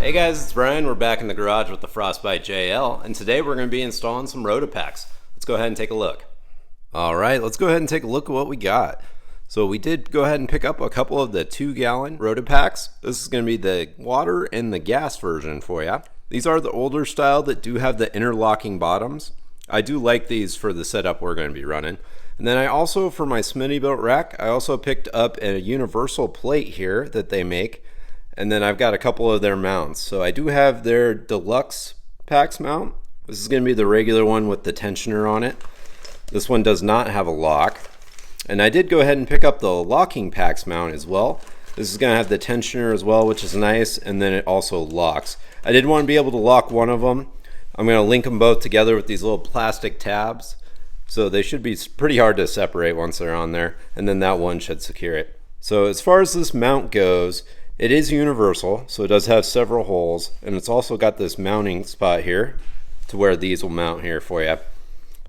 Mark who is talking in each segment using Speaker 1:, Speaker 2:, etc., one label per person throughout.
Speaker 1: Hey guys, it's Brian. We're back in the garage with the Frostbite JL, and today we're going to be installing some Rotopax. Let's go ahead and take a look. Alright, let's go ahead and take a look at what we got. So we did go ahead and pick up a couple of the 2-gallon Rotopax. This is going to be the water and the gas version for you. These are the older style that do have the interlocking bottoms. I do like these for the setup we're going to be running. And then I also, for my Smittybilt rack, I also picked up a universal plate here that they make. And then I've got a couple of their mounts. So I do have their deluxe Pax mount. This is going to be the regular one with the tensioner on it. This one does not have a lock. And I did go ahead and pick up the locking Pax mount as well. This is going to have the tensioner as well, which is nice, and then it also locks. I did want to be able to lock one of them. I'm going to link them both together with these little plastic tabs. So they should be pretty hard to separate once they're on there, and then that one should secure it. So as far as this mount goes, it is universal, so it does have several holes, and it's also got this mounting spot here to where these will mount here for you.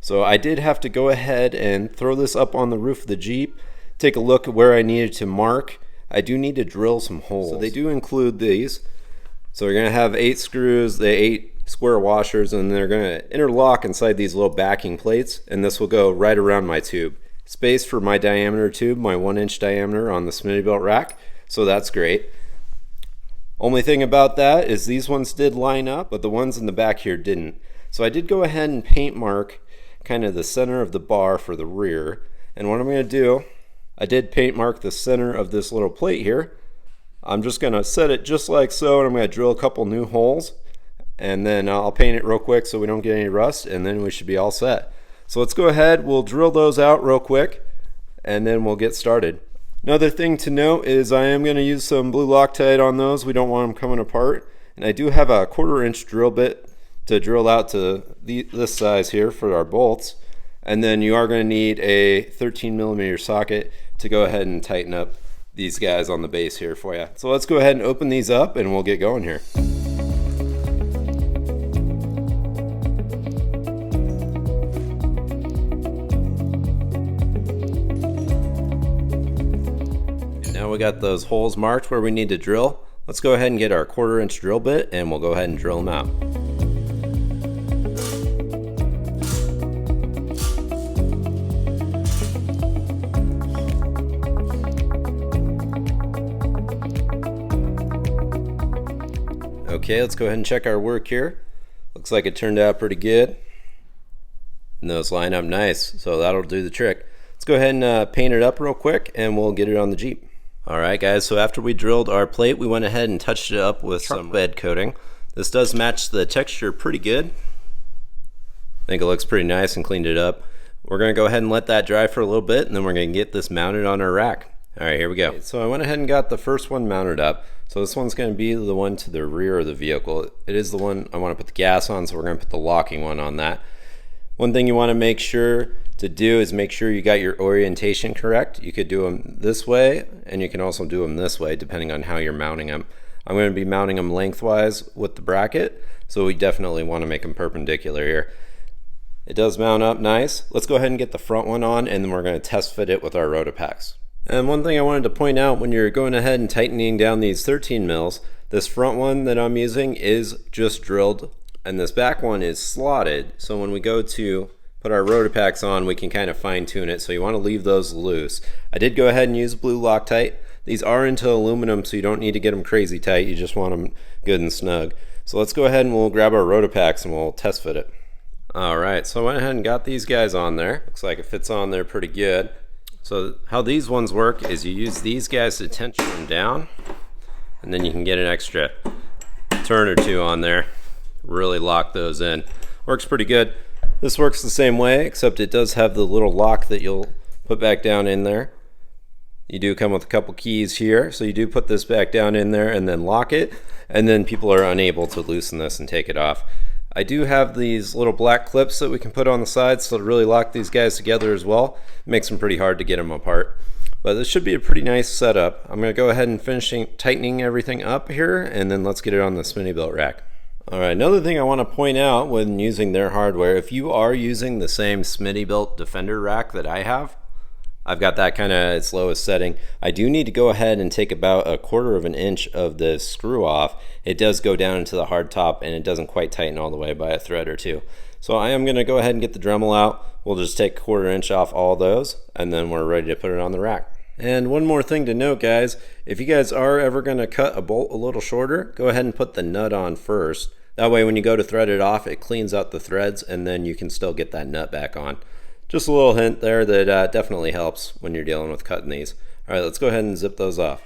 Speaker 1: So I did have to go ahead and throw this up on the roof of the Jeep, take a look at where I needed to mark. I do need to drill some holes. So they do include these. So you're going to have 8 screws, the 8 square washers, and they're going to interlock inside these little backing plates, and this will go right around my tube. Space for my diameter tube, my 1-inch diameter on the Smittybilt rack, so that's great. Only thing about that is these ones did line up, but the ones in the back here didn't. So I did go ahead and paint mark kind of the center of the bar for the rear. And what I'm going to do, I did paint mark the center of this little plate here. I'm just going to set it just like so, and I'm going to drill a couple new holes. And then I'll paint it real quick so we don't get any rust, and then we should be all set. So let's go ahead, we'll drill those out real quick, and then we'll get started. Another thing to note is I am going to use some blue Loctite on those. We don't want them coming apart. And I do have a 1/4-inch drill bit to drill out to this size here for our bolts. And then you are going to need a 13mm socket to go ahead and tighten up these guys on the base here for you. So let's go ahead and open these up and we'll get going here. Now we got those holes marked where we need to drill. Let's go ahead and get our 1/4-inch drill bit and we'll go ahead and drill them out. Okay, let's go ahead and check our work here. Looks like it turned out pretty good. And those line up nice, so that'll do the trick. Let's go ahead and paint it up real quick and we'll get it on the Jeep. Alright guys, so after we drilled our plate, we went ahead and touched it up with some bed coating. This does match the texture pretty good. I think it looks pretty nice and cleaned it up. We're going to go ahead and let that dry for a little bit, and then we're going to get this mounted on our rack. Alright, here we go. So I went ahead and got the first one mounted up. So this one's going to be the one to the rear of the vehicle. It is the one I want to put the gas on, so we're going to put the locking one on that. One thing you want to make sure to do is make sure you got your orientation correct. You could do them this way, and you can also do them this way depending on how you're mounting them. I'm going to be mounting them lengthwise with the bracket, so we definitely want to make them perpendicular here. It does mount up nice. Let's go ahead and get the front one on, and then we're going to test fit it with our Rotopax. And one thing I wanted to point out, when you're going ahead and tightening down these 13 mils, this front one that I'm using is just drilled, and this back one is slotted, so when we go to put our Rotopax on, we can kind of fine tune it, so you want to leave those loose. I did go ahead and use blue Loctite. These are into aluminum, so you don't need to get them crazy tight, you just want them good and snug. So let's go ahead and we'll grab our Rotopax and we'll test fit it. Alright, so I went ahead and got these guys on there. Looks like it fits on there pretty good. So how these ones work is you use these guys to tension them down, and then you can get an extra turn or two on there. Really lock those in. Works pretty good. This works the same way, except it does have the little lock that you'll put back down in there. You do come with a couple keys here, so you do put this back down in there and then lock it, and then people are unable to loosen this and take it off. I do have these little black clips that we can put on the sides to really lock these guys together as well. It makes them pretty hard to get them apart. But this should be a pretty nice setup. I'm going to go ahead and finish tightening everything up here, and then let's get it on the Smittybilt rack. Alright, another thing I want to point out when using their hardware, if you are using the same Smittybilt Defender rack that I have, I've got that kind of its lowest setting. I do need to go ahead and take about 1/4 of an inch of the screw off. It does go down into the hard top and it doesn't quite tighten all the way by a thread or two. So I am going to go ahead and get the Dremel out. We'll just take 1/4 inch off all those and then we're ready to put it on the rack. And one more thing to note, guys, if you guys are ever going to cut a bolt a little shorter, go ahead and put the nut on first. That way when you go to thread it off, it cleans out the threads and then you can still get that nut back on. Just a little hint there that definitely helps when you're dealing with cutting these. All right, let's go ahead and zip those off.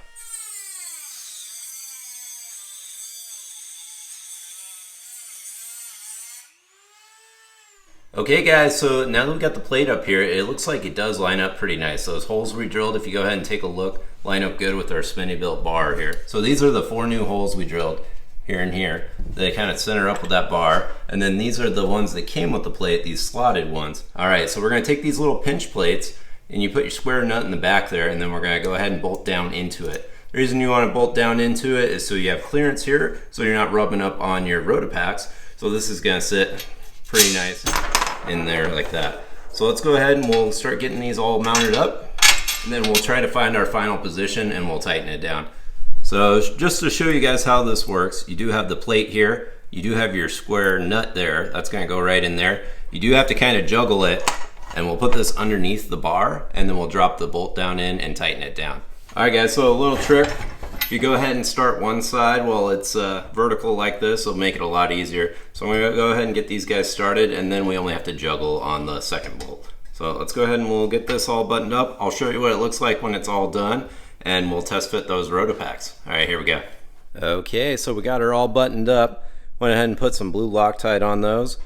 Speaker 1: Okay guys, so now that we've got the plate up here, it looks like it does line up pretty nice. Those holes we drilled, if you go ahead and take a look, line up good with our Spinny-Built bar here. So these are the 4 new holes we drilled here and here. They kind of center up with that bar. And then these are the ones that came with the plate, these slotted ones. All right, so we're gonna take these little pinch plates and you put your square nut in the back there and then we're gonna go ahead and bolt down into it. The reason you wanna bolt down into it is so you have clearance here so you're not rubbing up on your Rotopax. So this is gonna sit pretty nice in there like that. So let's go ahead and we'll start getting these all mounted up and then we'll try to find our final position and we'll tighten it down. So just to show you guys how this works, you do have the plate here, you do have your square nut there, that's gonna go right in there. You do have to kind of juggle it and we'll put this underneath the bar and then we'll drop the bolt down in and tighten it down. All right guys, so a little trick. If you go ahead and start one side while it's vertical like this, it'll make it a lot easier. So I'm gonna go ahead and get these guys started and then we only have to juggle on the second bolt. So let's go ahead and we'll get this all buttoned up. I'll show you what it looks like when it's all done and we'll test fit those Rotopax. All right, here we go. Okay, so we got her all buttoned up. Went ahead and put some blue Loctite on those.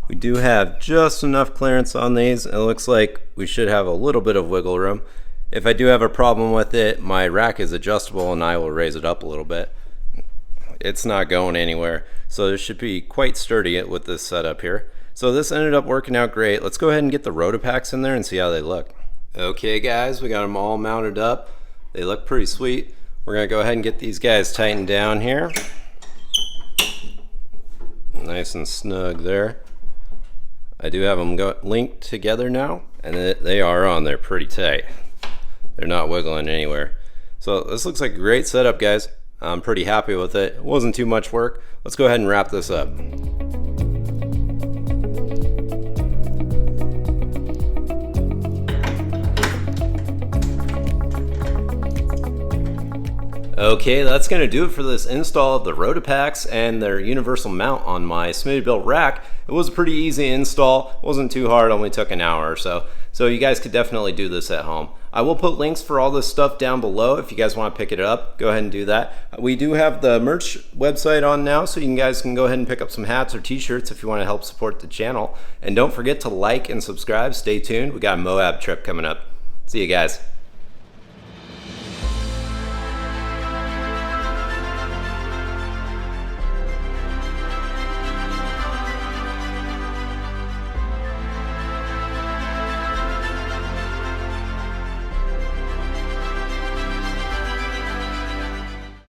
Speaker 1: We do have just enough clearance on these. It looks like we should have a little bit of wiggle room. If I do have a problem with it, my rack is adjustable and I will raise it up a little bit. It's not going anywhere. So this should be quite sturdy with this setup here. So this ended up working out great. Let's go ahead and get the Rotopax in there and see how they look. Okay guys, we got them all mounted up. They look pretty sweet. We're gonna go ahead and get these guys tightened down here. Nice and snug there. I do have them linked together now and they are on there pretty tight. They're not wiggling anywhere. So this looks like a great setup, guys. I'm pretty happy with it. It wasn't too much work. Let's go ahead and wrap this up. Okay, that's gonna do it for this install of the Rotopax and their universal mount on my Spinny-Built rack. It was a pretty easy install. It wasn't too hard, only took an hour or so. So you guys could definitely do this at home. I will put links for all this stuff down below if you guys want to pick it up. Go ahead and do that. We do have the merch website on now, so you guys can go ahead and pick up some hats or t-shirts if you want to help support the channel. And don't forget to like and subscribe. Stay tuned. We got a Moab trip coming up. See you guys.